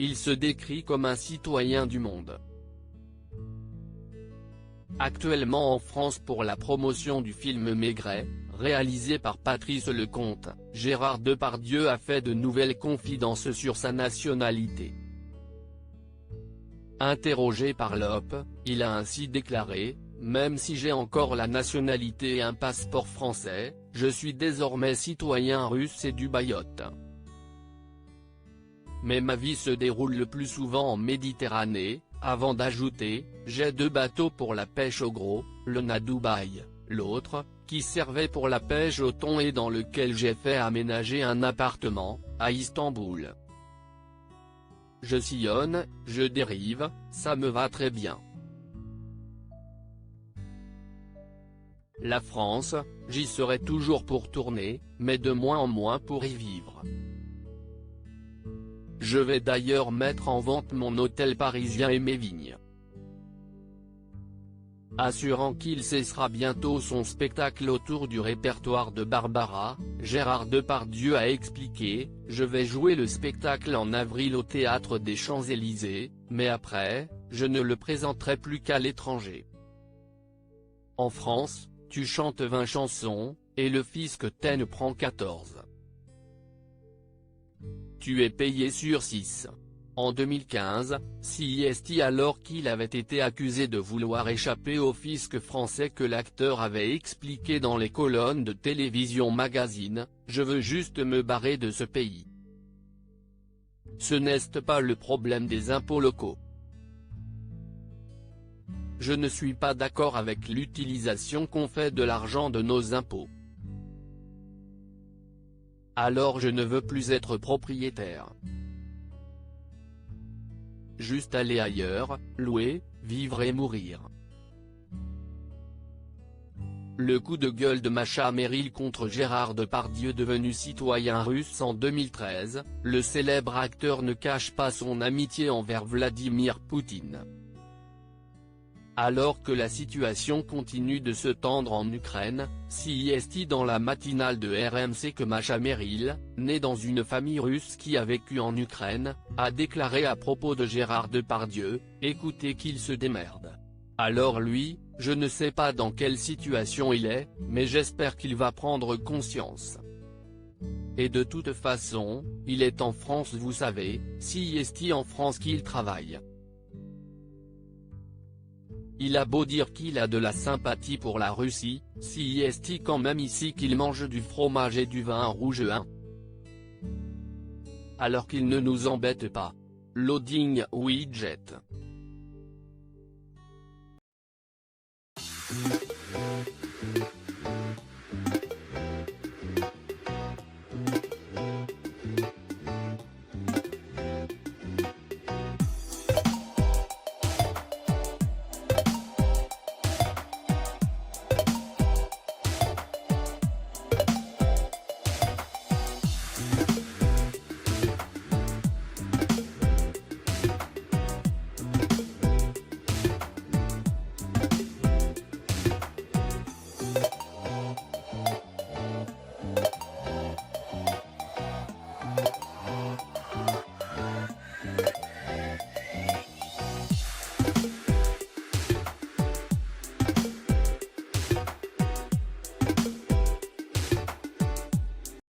il se décrit comme un citoyen du monde. Actuellement en France pour la promotion du film Maigret, réalisé par Patrice Lecomte, Gérard Depardieu a fait de nouvelles confidences sur sa nationalité. Interrogé par l'Op, il a ainsi déclaré: « Même si j'ai encore la nationalité et un passeport français, je suis désormais citoyen russe et du Mayotte. Mais ma vie se déroule le plus souvent en Méditerranée », avant d'ajouter: « J'ai 2 bateaux pour la pêche au gros, l'un à Dubaï, l'autre, qui servait pour la pêche au thon et dans lequel j'ai fait aménager un appartement, à Istanbul. Je sillonne, je dérive, ça me va très bien. La France, j'y serai toujours pour tourner, mais de moins en moins pour y vivre. Je vais d'ailleurs mettre en vente mon hôtel parisien et mes vignes ». Assurant qu'il cessera bientôt son spectacle autour du répertoire de Barbara, Gérard Depardieu a expliqué: « Je vais jouer le spectacle en avril au Théâtre des Champs-Élysées, mais après, je ne le présenterai plus qu'à l'étranger. En France, tu chantes 20 chansons, et le fisc t'en prend 14. Tu es payé sur 6. » En 2015, CIST, alors qu'il avait été accusé de vouloir échapper au fisc français, que l'acteur avait expliqué dans les colonnes de Télévision Magazine: « Je veux juste me barrer de ce pays. Ce n'est pas le problème des impôts locaux. Je ne suis pas d'accord avec l'utilisation qu'on fait de l'argent de nos impôts. Alors je ne veux plus être propriétaire. Juste aller ailleurs, louer, vivre et mourir. » Le coup de gueule de Masha Merrill contre Gérard Depardieu, devenu citoyen russe en 2013, le célèbre acteur ne cache pas son amitié envers Vladimir Poutine. Alors que la situation continue de se tendre en Ukraine, CIST dans la matinale de RMC que Masha Merrill, née dans une famille russe qui a vécu en Ukraine, a déclaré à propos de Gérard Depardieu: « Écoutez qu'il se démerde. Alors lui, je ne sais pas dans quelle situation il est, mais j'espère qu'il va prendre conscience. Et de toute façon, il est en France, vous savez, CIST en France qu'il travaille. Il a beau dire qu'il a de la sympathie pour la Russie, CIST quand même ici qu'il mange du fromage et du vin rouge hein. Alors qu'il ne nous embête pas. Loading widget.